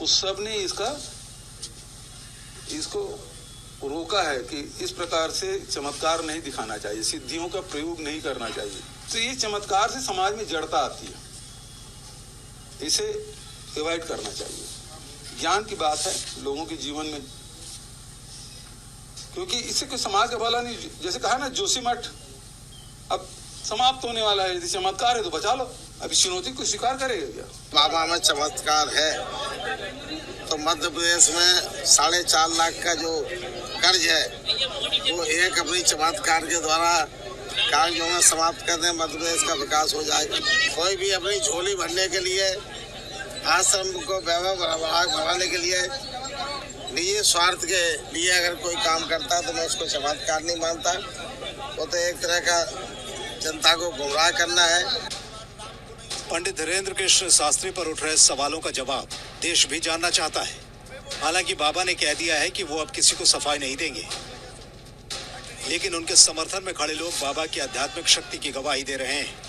सब ने इसको रोका है कि इस प्रकार से चमत्कार नहीं दिखाना चाहिए, सिद्धियों का प्रयोग नहीं करना चाहिए। तो ये चमत्कार से समाज में जड़ता आती है, इसे अवॉइड करना चाहिए। ज्ञान की बात है लोगों के जीवन में, क्योंकि इससे कोई समाज का भला नहीं। जैसे कहा ना, जोशीमठ अब समाप्त होने वाला है, यदि चमत्कार है तो बचा लो। अभी चुनौती को स्वीकार करेगा क्या? बाबा में चमत्कार है तो मध्य प्रदेश में 4.5 लाख का जो कर्ज है वो एक अपनी चमत्कार के द्वारा कागजों में समाप्त कर दें, मध्य प्रदेश का विकास हो जाएगा। कोई भी अपनी झोली भरने के लिए, आश्रम को वैभव बढ़ाने के लिए, निजी स्वार्थ के लिए अगर कोई काम करता है तो मैं उसको चमत्कार नहीं मानता। वो तो एक तरह का जनता को गुमराह करना है। पंडित धीरेन्द्र कृष्ण शास्त्री पर उठ रहे सवालों का जवाब देश भी जानना चाहता है। हालांकि बाबा ने कह दिया है कि वो अब किसी को सफाई नहीं देंगे, लेकिन उनके समर्थन में खड़े लोग बाबा की आध्यात्मिक शक्ति की गवाही दे रहे हैं।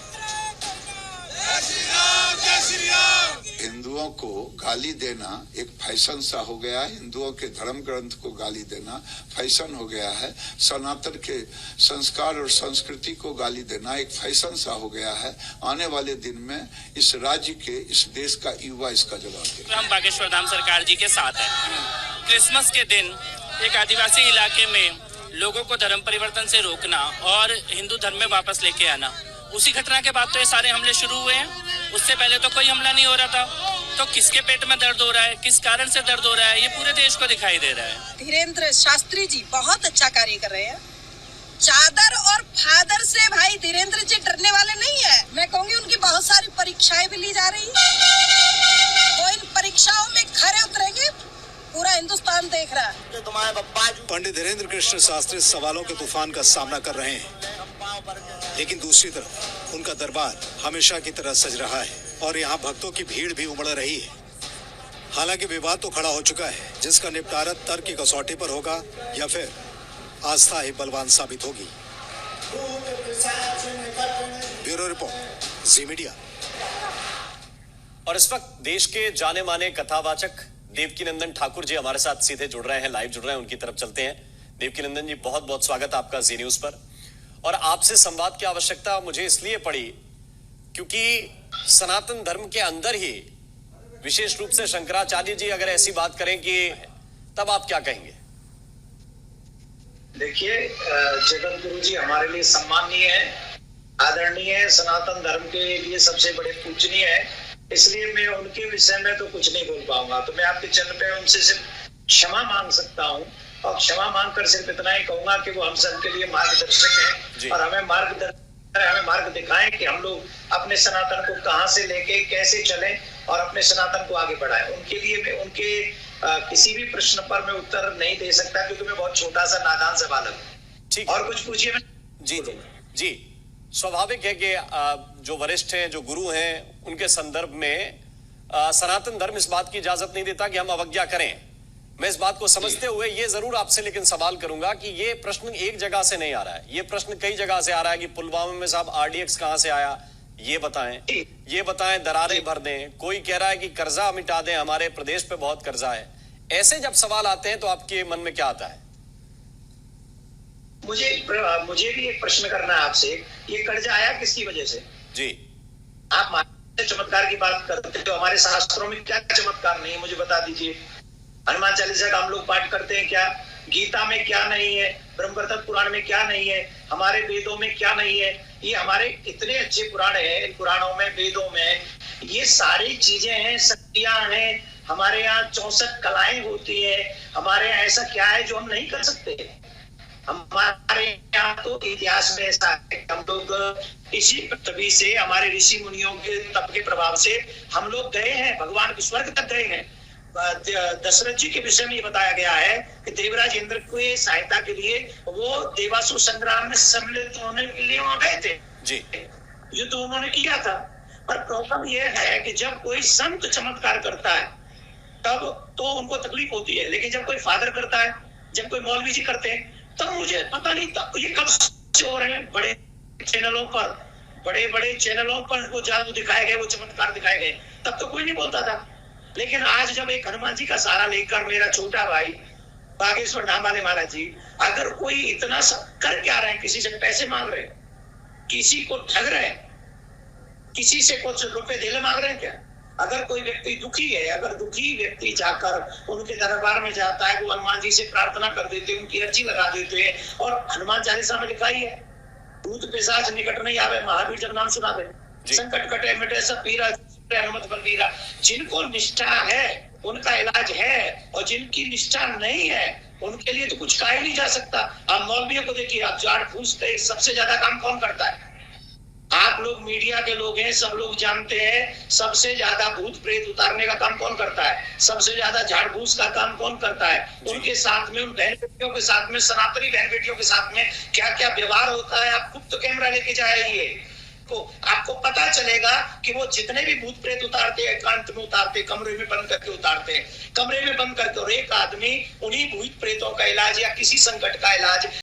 हिंदुओं को गाली देना एक फैशन सा हो गया है, हिंदुओं के धर्म ग्रंथ को गाली देना फैशन हो गया है, सनातन के संस्कार और संस्कृति को गाली देना एक फैशन सा हो गया है। आने वाले दिन में इस राज्य के, इस देश का युवा इसका जवाब देगा। हम बागेश्वर धाम सरकार जी के साथ हैं। क्रिसमस के दिन एक आदिवासी इलाके में लोगों को धर्म परिवर्तन से रोकना और हिंदू धर्म में वापस लेके आना, उसी घटना के बाद तो ये सारे हमले शुरू हुए हैं। उससे पहले तो कोई हमला नहीं हो रहा था। तो किसके पेट में दर्द हो रहा है, किस कारण से दर्द हो रहा है, ये पूरे देश को दिखाई दे रहा है। धीरेन्द्र शास्त्री जी बहुत अच्छा कार्य कर रहे हैं। चादर और फादर से भाई धीरेन्द्र जी डरने वाले नहीं है। मैं कहूँगी उनकी बहुत सारी परीक्षाएं भी ली जा रही है। वो इन परीक्षाओं में खरे उतरेंगे, पूरा हिंदुस्तान देख रहा है। तुम्हारे पप्पा पंडित धीरेन्द्र कृष्ण शास्त्री सवालों के तूफान का सामना कर रहे हैं, लेकिन दूसरी तरफ उनका दरबार हमेशा की तरह सज रहा है और यहाँ भक्तों की भीड़ भी उमड़ रही है। हालांकि विवाद तो खड़ा हो चुका है, जिसका निपटारा तर्क की कसौटी पर होगा या फिर आस्था ही बलवान साबित होगी। ब्यूरो रिपोर्ट, जी मीडिया। और इस वक्त देश के जाने माने कथावाचक देवकीनंदन ठाकुर जी हमारे साथ सीधे जुड़ रहे हैं, लाइव जुड़ रहे हैं। उनकी तरफ चलते हैं। देवकीनंदन जी, बहुत बहुत स्वागत आपका जी न्यूज पर। और आपसे संवाद की आवश्यकता मुझे इसलिए पड़ी क्योंकि सनातन धर्म के अंदर ही विशेष रूप से शंकराचार्य जी अगर ऐसी बात करें कि तब आप क्या कहेंगे? देखिए, जगत गुरु जी हमारे लिए सम्माननीय है, आदरणीय है, सनातन धर्म के लिए सबसे बड़े पूजनीय है। इसलिए मैं उनके विषय में तो कुछ नहीं बोल पाऊंगा। तो मैं आपके चैनल पे उनसे सिर्फ क्षमा मांग सकता हूँ, और क्षमा मांगकर सिर्फ इतना ही कहूंगा कि वो हम सबके लिए मार्गदर्शक हैं और हमें मार्ग दिखाएं कि हम लोग अपने सनातन को कहां से लेके कैसे चलें और अपने सनातन को आगे बढ़ाएं। उनके लिए मैं उनके किसी भी प्रश्न पर मैं उत्तर नहीं दे सकता, क्योंकि मैं बहुत छोटा सा नादान सा बालक हूं। और कुछ पूछिए। जी जी जी, स्वाभाविक है कि जो वरिष्ठ हैं, जो गुरु हैं, उनके संदर्भ में सनातन धर्म इस बात की इजाजत नहीं देता कि हम अवज्ञा करें। मैं इस बात को समझते हुए ये जरूर आपसे लेकिन सवाल करूंगा कि ये प्रश्न एक जगह से नहीं आ रहा है, ये प्रश्न कई जगह से आ रहा है कि पुलवामा में साहब आरडीएक्स कहां से आया, ये बताएं, दरारें भर दें। कोई कह रहा है कि कर्जा मिटा दें, हमारे प्रदेश पे बहुत कर्जा है। ऐसे जब सवाल आते हैं तो आपके मन में क्या आता है? मुझे भी एक प्रश्न करना है आपसे। ये कर्जा आया किसकी वजह से? जी, आप चमत्कार की बात करते हो, हमारे शास्त्रों में क्या चमत्कार नहीं है, मुझे बता दीजिए। हनुमान चालीसा का हम लोग पाठ करते हैं क्या? गीता में क्या नहीं है? ब्रह्मवर्धन पुराण में क्या नहीं है? हमारे वेदों में क्या नहीं है? ये हमारे इतने अच्छे पुराण हैं, इन पुराणों में, वेदों में ये सारी चीजें हैं, शक्तियां हैं। हमारे यहाँ 64 कलाएं होती है। हमारे यहाँ ऐसा क्या है जो हम नहीं कर सकते? हमारे यहाँ तो इतिहास में ऐसा है, हम लोग इसी पृथ्वी से, हमारे ऋषि मुनियों के तप के प्रभाव से हम लोग गए हैं, भगवान के स्वर्ग तक गए हैं। दशरथ जी के विषय में ये बताया गया है कि देवराज इंद्र की सहायता के लिए वो देवासुर संग्राम में सम्मिलित होने के लिए वहां गए थे जी। ये तो उन्होंने किया था। पर प्रॉब्लम ये है कि जब कोई संत चमत्कार करता है तब तो उनको तकलीफ होती है, लेकिन जब कोई फादर करता है, जब कोई मौलवी जी करते हैं, तब मुझे पता नहीं तब ये कब से हो रहे हैं। बड़े बड़े चैनलों पर वो जादू दिखाए गए, वो चमत्कार दिखाए गए, तब तो कोई नहीं बोलता था। लेकिन आज जब एक हनुमान जी का सहारा लेकर मेरा छोटा भाई बागेश्वर धाम वाले महाराज जी, अगर कोई इतना सब कर क्या रहे हैं, किसी से पैसे मांग रहे हैं, किसी को ठग रहे हैं, किसी से कुछ रुपए दिले मांग रहे हैं क्या? अगर कोई व्यक्ति दुखी है, अगर दुखी व्यक्ति जाकर उनके दरबार में जाता है, वो हनुमान जी से प्रार्थना कर देते हैं, उनकी अर्जी लगा देते हैं, और हनुमान चालीसा में लिखा ही है, भूत पिशाच निकट नहीं आवे, महावीर जब नाम सुना दे, संकट कटे मिटे सब पीरा, हनुमत बलबीरा। जिनको निष्ठा है उनका इलाज है, और जिनकी निष्ठा नहीं है उनके लिए तो कुछ कहा ही नहीं जा सकता। आप मौलवियों को देखिए, आप झाड़ फूसते सबसे ज्यादा काम कौन करता है? आप लोग मीडिया के लोग हैं, सब लोग जानते हैं, सबसे ज्यादा भूत प्रेत उतारने का काम कौन करता है? सबसे ज्यादा झाड़ फूस का काम कौन करता है? उनके साथ में, उन बहन बेटियों के साथ में, सनातनी बहन बेटियों के साथ में क्या क्या व्यवहार होता है, आप खुद तो कैमरा लेके जाइए, तो आपको पता चलेगा कि वो जितने भी भूत प्रेत उतारते हैं, एकांत में उतारते, कमरे में बंद करके उतारते हैं, कमरे में बंद करके, और एक आदमी उन्हीं भूत प्रेतों का इलाज या किसी संकट का इलाज